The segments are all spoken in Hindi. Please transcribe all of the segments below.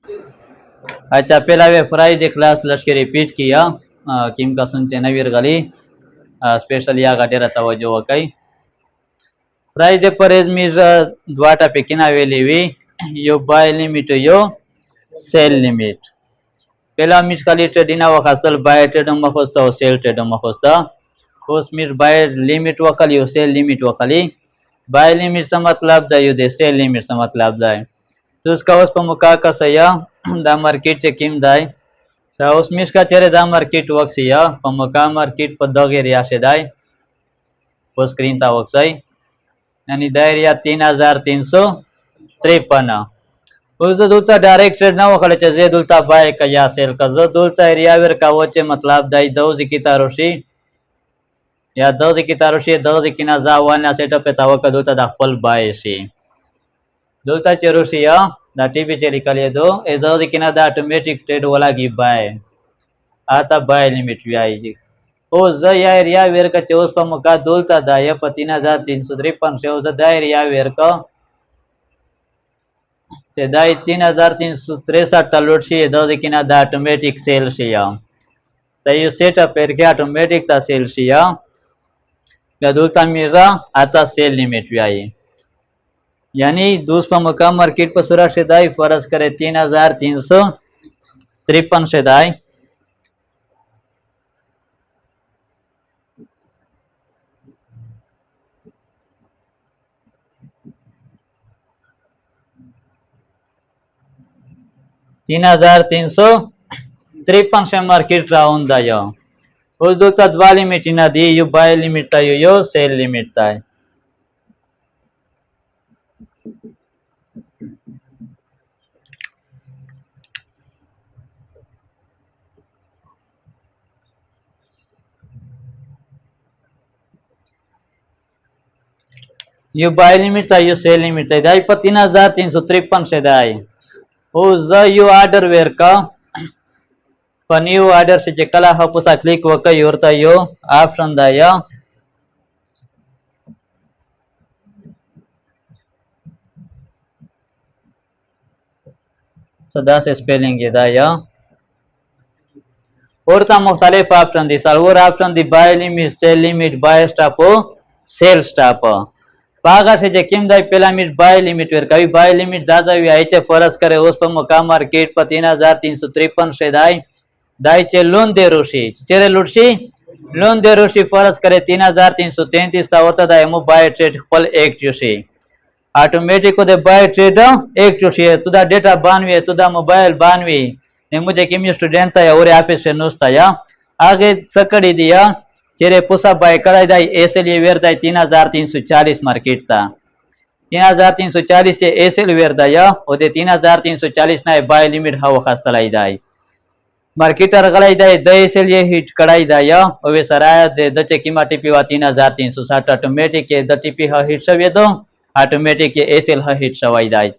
अच्छा पहला वे फ्राइडे क्लास लश्कर रिपीट किया किम का सुनते नवीर गली स्पेशल या गाटेरा तवज्जो वकई फ्राइडे पर एज मीर द्वाटा पेकिना वेलीवी यो बाय लिमिट यो सेल लिमिट पहला मीर खाली ट्रेडिना वखासल बाय ट्रेड मखोस्ता सेल ट्रेड मखोस्ता उस मीर बाय लिमिट वखाली सेल लिमिट वखाली बाय लिमिट सा मतलब दा यो दे सेल लिमिट सा मतलब दा तो उसका उस पर मुका का सया दा मार्केट से किम दाई तो उस मिस का चेहरे दा मार्केट वक्त सिया पर मुका मार्केट पर दगे रिया से दाई वो स्क्रीन था वक्त सही यानी दायरिया 3353 उस दूता डायरेक्ट ट्रेड ना वखले जे दूता बाय का या सेल का जो दूता एरिया वेर का वचे मतलब दाई दौजी की तारोशी या दौजी की तारोशी दौजी की ना जावाना सेटअप पे तावा का दूता दा फल बाय सी दूता चेरुशिया दा टीपी चेरी कलिए दो ए दौजी की ना दा ऑटोमेटिक ट्रेड वाला की बाय आता बाय लिमिट भी आई जी ओ ज या एरिया वेर का 24 पर मुका दूलता दा या 3353 से उस दा एरिया वेर का से दाई 3363 तलोटशी दौजी की ना दा ऑटोमेटिक सेल शिया तयु सेटअप पेर के ऑटोमेटिक ता सेल शिया गदुलता मीरा आता सेल लिमिट भी आई यानी दूसरा मुकाम मार्केट पर सुरक्षा से दाई फर्ज करे 3353 से दाई 3353 से मार्केट राउंड दाया उस दो तत्वा लिमिट ना दी यू बाय लिमिट ता यो सेल लिमिट ता यू बाय लिमिट था यू सेल लिमिट था दाई पर 3353 से दाई उस यू ऑर्डर वेर का पर न्यू ऑर्डर से कला हपुसा क्लिक वकई होता यो ऑप्शन दाया सदा से स्पेलिंग ये दाया और ता मुख्तलिफ ऑप्शन दी सर और ऑप्शन दी buy limit sell limit buy stop sell stop पागा से जे किम दाई पहला मिट बाय लिमिट वेर कभी बाय लिमिट दादा भी आईचे फरज करे उस पर मुकाम मार्केट पर 3353 से दाई दाई चे लोन दे रोशी चेरे लुटशी लोन दे रोशी फरज करे 3333 ता होता दाई मु बाय ट्रेड पल एक जोशी ऑटोमेटिक दे बाय ट्रेड एक जोशी तुदा डेटा बानवी तुदा मोबाइल बानवी ने मुझे किम स्टूडेंट था और ऑफिस से नुस्ता या आगे सकड़ी दिया चेरे पुसा बाय कराई दाई ऐसे लिए वेर दाई 3340 मार्केट था 3340 से ऐसे लिए वेर दाया ओदे 3340 ना बाय लिमिट हाव खास तलाई दाई मार्केटर गलाई दाई दे से लिए हिट कड़ाई दाया ओवे सराय दे दचे कीमा टीपी वा 3360 ऑटोमेटिक के द टीपी हा हिट सवे दो ऑटोमेटिक के एसएल हा हिट सवाई दाई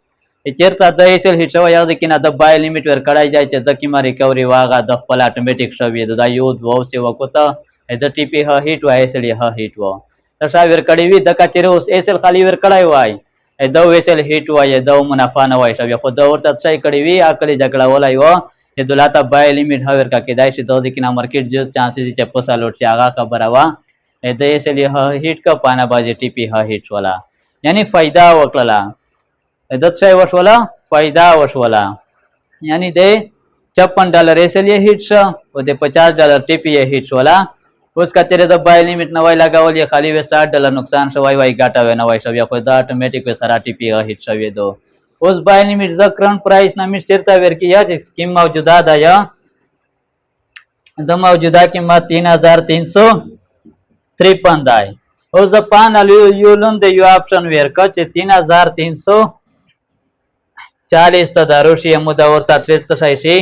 चेरता द एसएल हिट सवाई याद किना द बाय लिमिट वेर कड़ाई जाय चे द कीमा रिकवरी वागा द पल ऑटोमेटिक सवे दो दा यूज वो से वकोता द टीपी हा हिट वा एसएल हा हिट वो तसा वेर कड़ी वी दका चेरे उस एसएल खाली वेर कड़ाई वाई ए दो एसएल हिट वा ये दो मुनाफा न वाई सब या दो और तत्सई कड़ी वी आकली झगड़ा वालाई वो ये दुलाता बाय लिमिट हवेर का केदाई से दो दिकिना मार्केट जो चांसेस चे पोसा लोट से आगा का बरावा ए दे एसएल हा हिट का पाना बाजे टीपी हा हिट वाला यानी फायदा वकला ए दत्सई वश वाला फायदा वश वाला यानी दे $56 एसएल हिट्स और दे $50 टीपी हिट्स वाला उसका चेरे तो बाय लिमिट नवाई लगा वाली खाली वे $60 नुकसान से वाई घाटा वे नवाई सब या कोई दा ऑटोमेटिक वे सारा टीपी का हिट सब ये दो उस buy limit the current price ना मिस्टेरता वेर की या किम मौजूदा दाया द मौजूदा कीमत 3353 दाई उस पान अलू यूलन दे यू ऑप्शन वेर का 3340 ता दारुशी मुदा और ता ट्रेड तसाईसी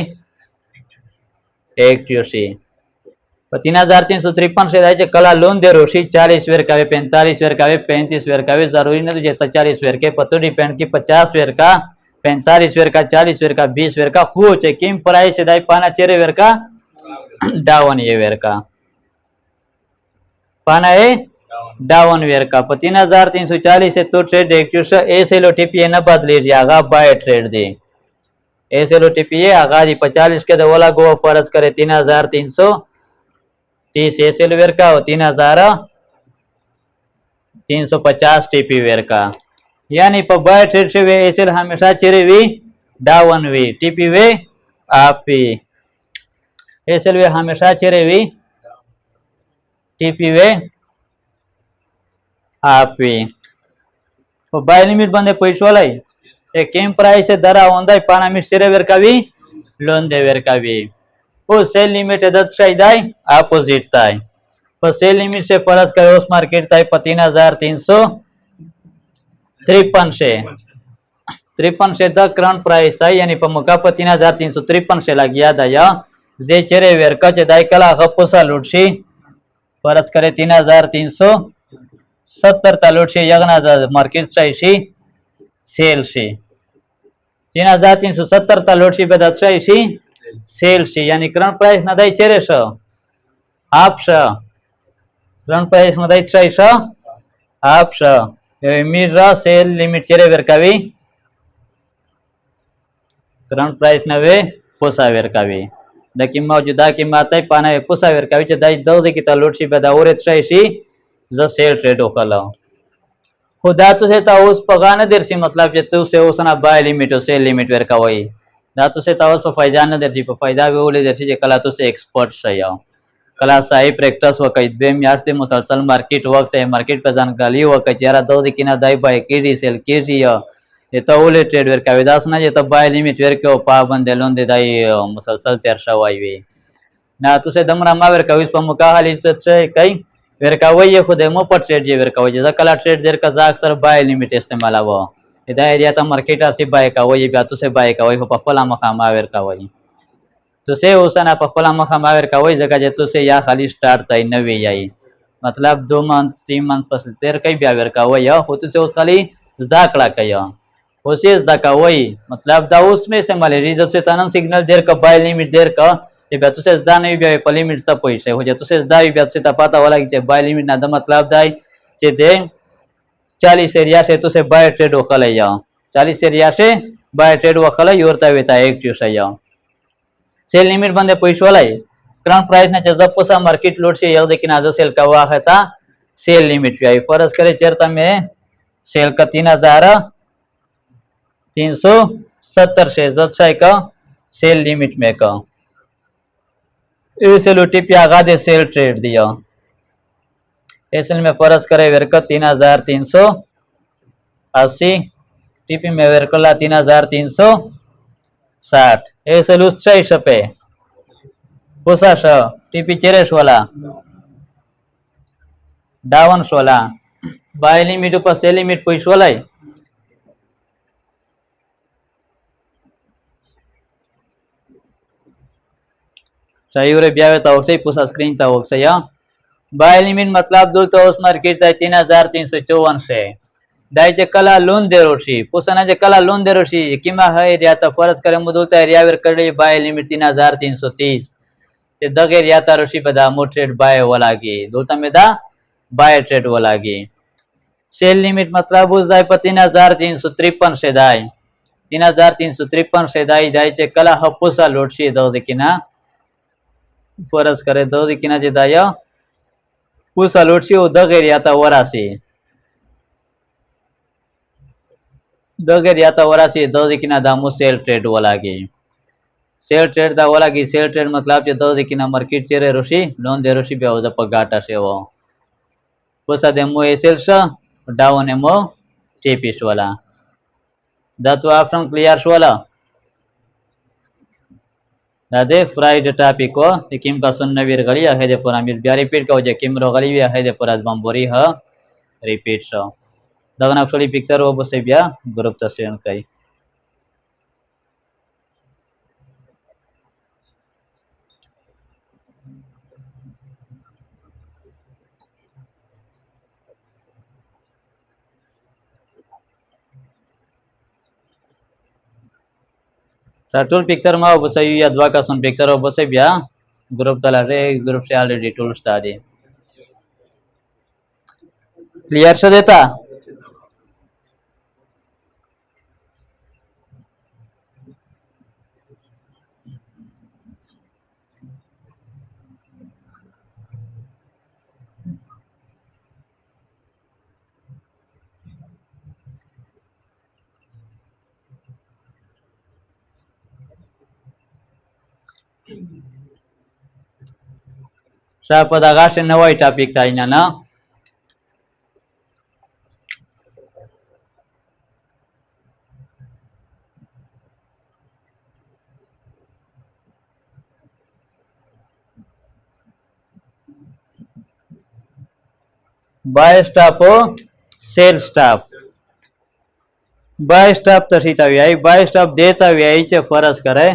एक जोशी 3353 से दाई कला लोन दे रोशी 40 वेर का 45 वेर का 35 वेर का जरूरी नहीं तुझे 40 वेर के पतो डिपेंड की 50 वेर का 45 वेर का 40 वेर का 20 वेर का खूब किम प्राइस दाई पाना चेरे वेर का डावन ये वेर का पाना है डावन वेर का 3340 से तो ट्रेड एक ऐसे लो टीपी न बदली जाएगा बाय ट्रेड दे एसएल टीपी है आगाजी 45 के दे ओला गो फर्ज करे 3330 एसएल वेर का 3350 टीपी वेर का यानी पर बाय ट्रेड से वे एसएल हमेशा चेरे वी डाउन वी टीपी वे आप वी एसएल वे हमेशा चेरे वी टीपी वे आप वी तो बाय लिमिट बंदे पैसो लाई केम प्राइस दरा होंदा पाना मिस्टेरे वेर का भी लोन दे वेर का भी वो सेल लिमिट दत्शाई दाई अपोजिट ताई तो सेल लिमिट से परस करे उस मार्केट ताई 3353 से 53 से द करंट प्राइस ताई यानी पमुका 3353 से लग याद आया जे चेरे वेर का चे दाई कला हपुसा लुटशी परस करे 3370 ता लुटशी यगना मार्केट चाइशी सेल शी 3370 ता लुटशी पे दत्शाई सेल शी यानी करंट प्राइस ना दाई चेरे श आप श करंट प्राइस ना दाई चाइ श आप श Mira cell limit चेरे where Kavi current price नवे पोसा वेर कावी द किम्मा जुदा किम्मा ताई पाना पोसा वेर कावी चे दाई दौदे की ता लुटशी पे दा ओरे चाइशी ज सेल ट्रेड ओखला खुदा तो से ता उस पगान देरसी मतलब जे तू से उसना बाय लिमिट हो सेल लिमिट वेर का वही दातु से तावस पर फायदा न देरसी पर फायदा भी ओले देरसी जे कला तो से एक्सपर्ट सही आओ कला सही प्रैक्टिस व कई बेम यास्ते मुसलसल मार्केट वर्क से मार्केट पे जानकारी व कई जरा दो दिकिना दाई बाय केडी सेल केडी ये तो ओले ट्रेड वेर का विदास ना ये तो बाय लिमिट वेर के पा बंदे लोन दे दाई मुसलसल तेरसा वाई वे ना तुसे दमरा मा वेर का विस पर मुका हाली से कई वेर का वही खुद मो पर ट्रेड जे वेर का वही कला ट्रेड देर का जाक सर बाय लिमिट इस्तेमाल वो इधर एरिया तो मार्केटर से बाय का वही बातों से बाय का वही पप्पला मखा मावेर का वही तो से उसना पप्पला मखा मावेर का वही जगह जे तो से या खाली स्टार्ट तई नवी आई मतलब 2 मंथ 3 मंथ पस तेर कई ब्यावेर का वही हो तो से उस खाली दाकड़ा कई उसे दाका वही मतलब दा उसमें इस्तेमाल है रिजर्व से तनन सिग्नल देर का बाय लिमिट देर का ते बेतु से दा नहीं ब्यावे पर लिमिट सब पैसे हो जे तो से दा बेतु से पता वाला कि बाय लिमिट ना द मतलब दाई जे दे 40 एरिया से तो से बाय ट्रेड वखल जाओ 40 एरिया से बाय ट्रेड वखल योरता वेता एक्टिव से जाओ सेल लिमिट बंदे पैसो लाई करंट प्राइस ने जब पोसा मार्केट लोड से यह देखिन आज सेल का हुआ है था सेल लिमिट भी आई फर्ज करे चेरता में सेल का 3370 से जब का सेल लिमिट में का सेल ओटीपी आगा दे सेल ट्रेड दिया एसल में फर्ज करे वेरका 3380 टीपी में वेरकला 3360 एसल उच्चाई शपे पुसा श टीपी चेरेश वाला डावन वाला बाय लिमिट ऊपर सेल लिमिट पैस वाला सही उरे ब्यावे ता से पुसा स्क्रीन ता से या बाय लिमिट मतलब दो तो उस मार्केट ता 3354 से दाई जे कला लोन दे रोशी पुसना जे कला लोन दे रोशी किमा है रिया ता फर्ज करे मुदुलता रिया वेर करे बाय लिमिट 3330 ते दगे रिया ता रोशी बदा मो ट्रेड बाय वालागी दोता में दा बाय ट्रेड वालागी सेल लिमिट मतलब उस दाई पर 3353 से दाई 3353 से दाई दाई जे कला हपुसा लोटशी दो दिकिना फरज करे दो दिकिना जे दाया पुसा लोटशी ओ दगे रिया ता वरासी दगे रिया ता वरासी दो दिकिना दामु सेल ट्रेड वालागी सेल ट्रेड दा वालागी सेल ट्रेड मतलब जे दो दिकिना मार्केट चेरे रोशी लोन दे रोशी बेवजा पगाटा से वो पुसा देमो एसेल श डाउन एमो टीपीस वाला दातु ऑप्शन क्लियर वाला दादे फ्राइड टॉपिक को किम का सुन नवीर गली है दे पूरा मिल बिया रिपीट का जे किम रो गली है दे पूरा बम्बोरी ह रिपीट सो दगन एक्चुअली पिक्चर वो बसे बिया ग्रुप तस्वीर कई टूल पिक्चर में बसे या द्वा का सुन पिक्चर वो बसे बिया ग्रुप तला रे ग्रुप से ऑलरेडी टूल स्टार्ट है क्लियर से देता शाह पदागाश नवाई टॉपिक था इना ना buy stop sell stop buy stop तशी आई बाय स्टाफ देता आई चे फरज करे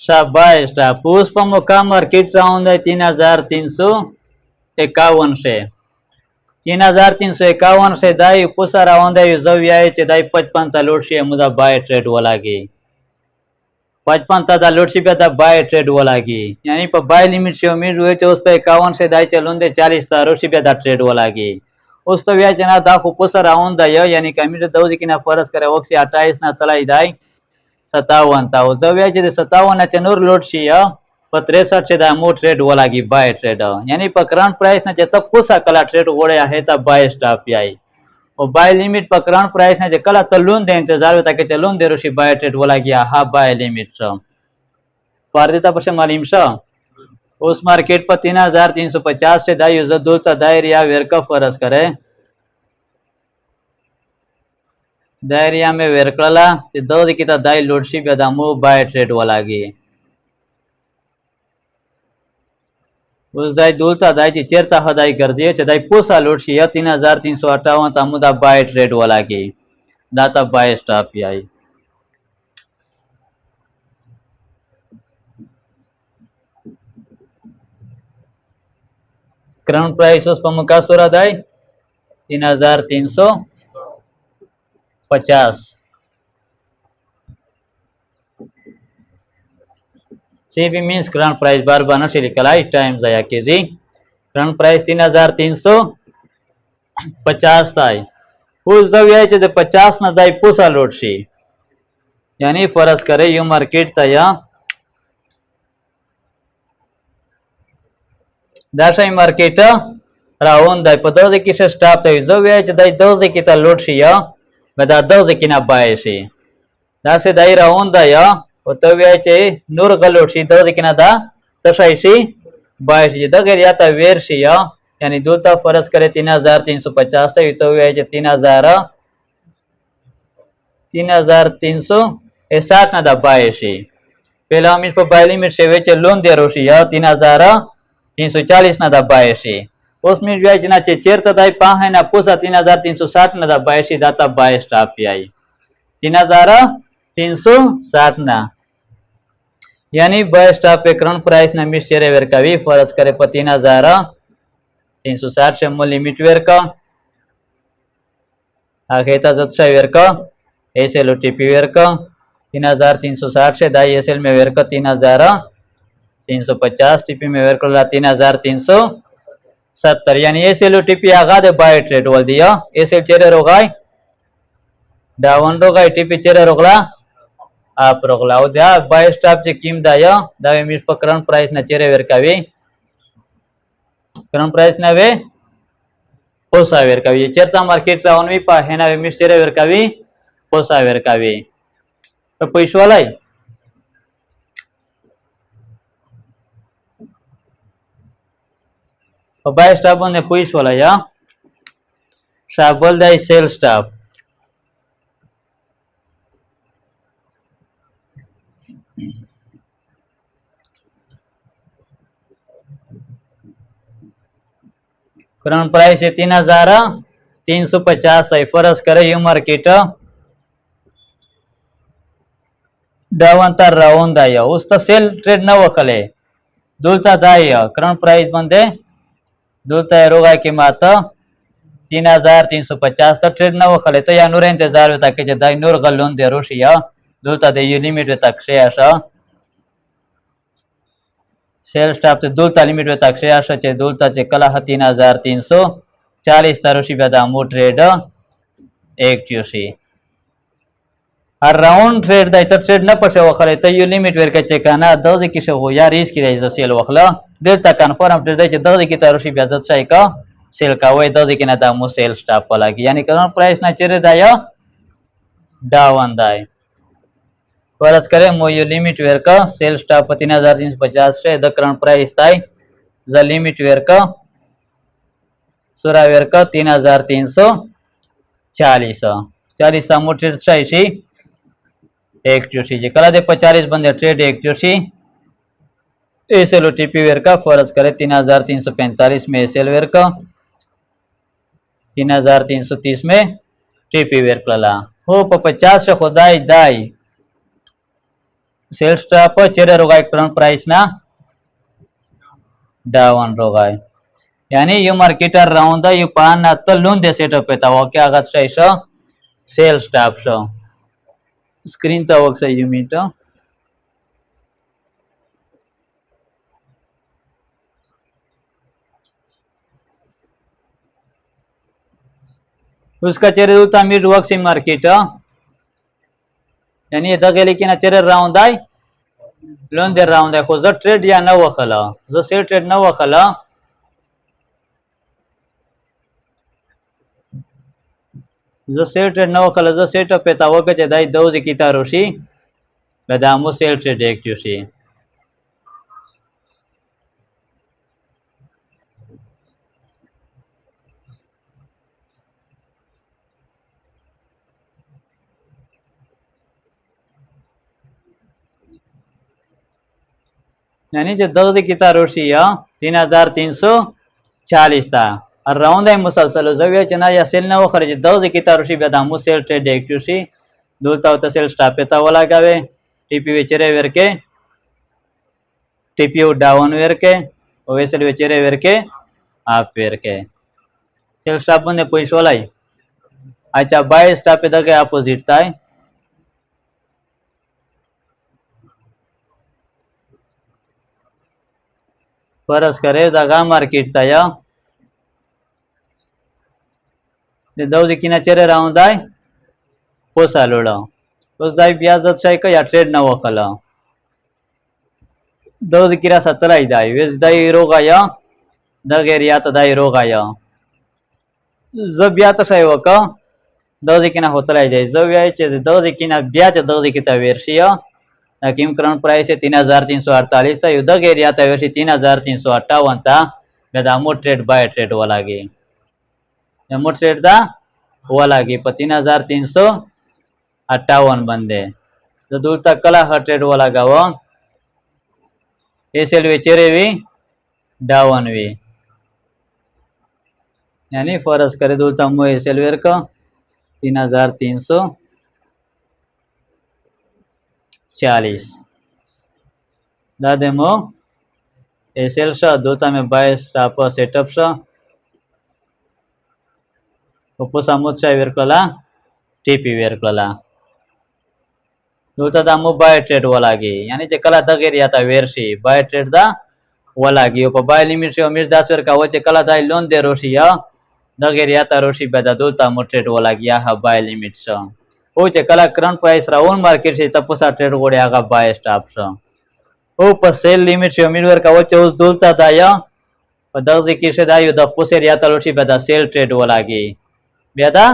शाह बाय स्टाफ पुष्प मुकामर किट राउंड है 3351 से 3351 से दाई पुसा राउंड है जव्या है दाई 55 ता लोटशी मुदा बाय ट्रेड वालागी 55 ता लोटशी पे दा बाय ट्रेड वालागी यानी पर बाय लिमिट से उम्मीद हुए तो उस पे 51 से दाई चलुंदे 40 ता लोटशी पे दा ट्रेड वालागी उस तो व्या जना दा पुसा राउंड है यानी कमी दौजी की ना फरज करे वक्सी 28 ना तलाई दाई 57 था उजव्याचे 57 नूर लोटशी पर 63 से मो ट्रेड वोलागी बाय ट्रेड यानी पर करंट प्राइस ने तब कुसा कला ट्रेड वोड़े है तब बाय स्टॉप आई और बाय लिमिट पर करंट प्राइस ने कला तलून दे इंतजार होता कि चलून दे रुशी बाय ट्रेड वोलागी हा बाय लिमिट पार देता पशे मालूम उस मार्केट पर 3350 से दाई दूर दायर या वेरका फरज करे दायरिया में वेरकला दो की दाई लोडशी बेदामू बाय ट्रेड वालागी उस दाई दूलता दाई ची चेरता हदाई गर्जी दाई पूसा लोडशी 3358 तामुदा बाय ट्रेड वालागी दाता बाय स्टॉप आई करंट प्राइस उस पर मुकासुरा दाई 3350 सीबी मीन्स करंट प्राइस बार बार नशी लिखलाई टाइम जाया कीजी करंट प्राइस 3350 थाई उस जब यायचे 50 ना दाई पूसा लोटशी यानी फरज करे यू मार्केट तया दाशाई मार्केट राहून दाई पदोजे किसे स्टॉप तय जब यायचे दाई दोजे किता लोटशी बदा दोजे किना बायशी दासे दाई राहून दाया तव्याचे नूर गलोटशी दोजे किना दा तशाईशी बायशी दगेर याता वेरशी यानी दूता फरज करे 3350 तय तव्याचे 3360 ना दा बायशी पहला हम इसको बाय लिमिट से वेचे लोन दे रोशी 3340 ना दा बायशी उसमें व्याज ना चेर दाई पा है ना पूसा 3360 ना दा बायशी दाता बाय स्टॉप आई 3360 ना यानी बाय स्टॉप पे करंट प्राइस ना मिस चेरे वेर का भी फरज करे पर 3360 से मूल लिमिट वेर का आखेता जत्सा वेर का एसएल ओटीपी वेर का 3360 से दाई एसएल में वेर का 3350 टीपी में वेर का 3370 यानी एसएल ओटीपी आगा दे बाय ट्रेड वाल दिया एसएल चेरे रोगाई डावन रोगाई टीपी चेरे रोगला आप रोगला उद्या बाय स्टॉप ची कीमत आया दावे मिस पर करंट प्राइस ना चेरे वेर का भी करंट प्राइस ना वे पोसा वेर का भी चेरता मार्केट राउन भी पा है ना वे मिस चेरे वेर का भी पोसा वेर का भी तो पैसो वाला बाय स्टॉप ने पैसो वाला या स्टाफ बोल दाई सेल स्टाफ करंट प्राइस है 3000 350 आई फरस करे यू मार्केट डावंता राउंड आया उसका सेल ट्रेड न वखले दुलता दाय करंट प्राइस बंदे दुलता रोगा की मात 3350 तो ट्रेड न वखले तो या नूर इंतजार होता कि दाई नूर गलोन दे रोशिया दुलता दे यू लिमिट तक शेष सेल स्टाफ से दुलता लिमिट तक शेष चे दुलता चे कला 3340 तारोशी बेदा मो ट्रेड एक ट्यूसी राउंड ट्रेड दाई तो ट्रेड न पसे वखले तो यू लिमिट वेर के चेकाना दर्ज किसे हो या रिस्क की दाई सेल वखला दिलता कन्फर्म ट्रेड दाई दर्ज की तारोशी बेदा चाय का सेल का वही दर्ज की ना दामो सेल स्टाफ वाला की यानी करंट प्राइस ना चेरे दाया डावन दाई फरज करे मो यू लिमिट वेर का सेल स्टाफ 3350 से द करंट प्राइस दाई द लिमिट वेर का सुरा वेर का 3340 40 मोटे चाहिए एक जोशी जी कला दे 40 बंदे ट्रेड एक जोशी एसएल टीपी वेर का फरज करे 3345 में एसएल वेर का 3330 में टीपी वेर कला हो 50 से खुदाई दाई सेल स्टाफ चेरे रोगाई करंट प्राइस ना डावन रोगाई यानी यू मार्केटर राउंड यू पान ना तो लोन दे सेटअप पेता वो क्या आगत सेल स्टाफ स्क्रीन तो वर्क यू मीट उसका चेरे उता मीट वर्क सी मार्केट यानी इधर के लेकिन चेरे राउंड आई लोन दे राउंड है खुद ट्रेड या न वखला जो सेल ट्रेड न वखला जो सेल ट्रेड न वखला जो सेटअप पेता वो के दाई दो जी किता रोशी बेदामो सेल ट्रेड एक जोशी यानी जो दर्ज किता रोशी 3340 था और राउंड है मुसलसल जविया चना या सेल ना वो खर्च दर्ज किता रोशी बेदामो सेल ट्रेड एक्टिवसी दूलता होता सेल स्टाफ पेता वाला गावे टीपी वेचरे वेर के टीपी डाउन वेर के ओएसएल वेचरे वेर के आप वेर के सेल स्टाफ बंदे पैसा वाला अच्छा बाय स्टाफ पे दगे अपोजिट था फरस करे दगा मार्केट था दौजी किना चेरे राउंड आय पोसा लोड़ा उस दाई ब्याज अच्छा का या ट्रेड ना वखला दौजी किरा सतलाई दाई वेज दाई रोग आया दगेर या तो दाई रोग आया जब या तो सही वका दौजी किना होतलाई जाए जब या चे दौजी किना ब्याज दौजी किता वेरशिया किम करंट प्राइस है 3348 था युद्ध के एरिया था वेशी 3358 था बेदामो ट्रेड बाय ट्रेड वाला गे मो ट्रेड था वाला गे 3358 बंदे तो दूर तक कला हर ट्रेड वाला गाव एसएल वे चेरे वी डावन वी यानी फरस करे दूर तक मो एसएल वेर का 3340 दादे मो एसएल सा दूता में बाय स्टाफ सेटअप सा उपुसा मुच्छा वेर कला टीपी वेर कला दूता दा मो बाय ट्रेड वाला गी यानी जे कला दगेर या ता वेरशी बाय ट्रेड दा वाला गी उप बाय लिमिट से अमीर दास वेर का वचे कला दाई लोन दे रोशी या दगेर या ता रोशी बेदा दूता मो ट्रेड वाला गी हा बाय लिमिट सा ओचे कला करंट प्राइस रा ओन मार्केट से तपुसा ट्रेड गोडे आगा बाय स्टाफ सा ओ पर सेल लिमिट से अमीर वेर का वचे उस दूता दाया और दगजी की से दाई द पुसेर या ता रोशी बेदा सेल ट्रेड वाला गी बेदा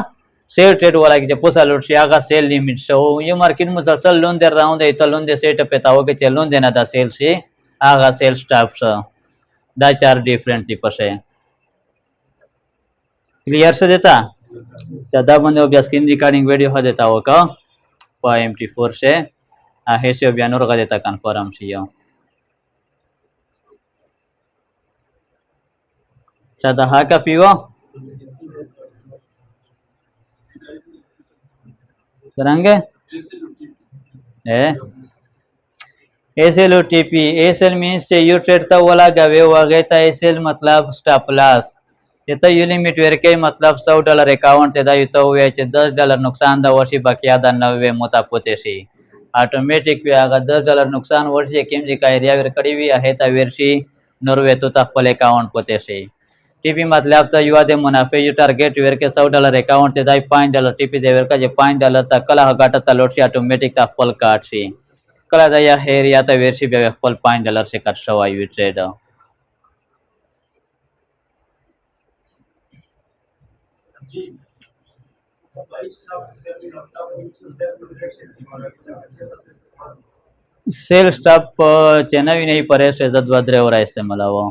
सेल ट्रेड वाला की पोसा लोट आगा सेल लिमिट से ये मार्केट मुसलसल लोन दे रहा हूँ तो लोन दे सेट पे था के लोन देना था सेल से आगा सेल स्टाफ से दा चार डिफरेंट टिप से क्लियर से देता ज्यादा बंदे अब स्क्रीन रिकॉर्डिंग वीडियो हो देता हो का MT4 से हे से अब यानोर का देता कन्फर्म से यो ज्यादा हा का पीवा Serangge? Eh? SLOTP. SL means you trade the वाला गवे वगैरह SL मतलब स्टॉप लॉस. येतं यू लिमिट वेर काही मतलब $100 अकाउंट ते दा युतो वेचे $10 नुकसान दा वर्षी बाकी आधा 90 मोता पोतेशी. ऑटोमेटिक वे अगर $10 नुकसान वर्षी किम जी का एरिया वेर कड़ी भी आहे ता वेरशी नॉर्वे तो तपल अकाउंट पोतेशी. टीपी मतलब तो युवा दे मुनाफे यू टारगेट वेर के $100 अकाउंट ते दाई $5 टीपी दे वेर का जे $5 तक कला हगाटा तलोटशी ऑटोमेटिक तपल काटशी. कला दा या हेर या ता वेरशी बे पल $5 से कट सवा यू ट्रेड. सेल स्टॉप चेनवी नहीं परे से जद वद्रे हो रहा इस्तेमाल वो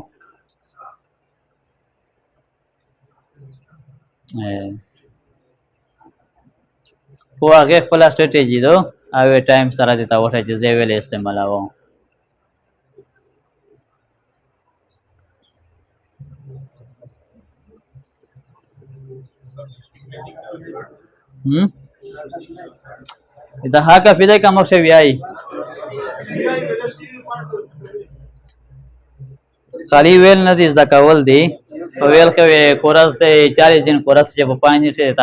वो आगे पला स्ट्रेटेजी दो आवे टाइम सारा देता वो है जेवेल इस्तेमाल वो इधर हाँ का फिदे का मक्से भी आई खाली वेल नदी इस दा कावल दी वेल के वे कोरस ते 40 दिन कोरस जब 5 दिन से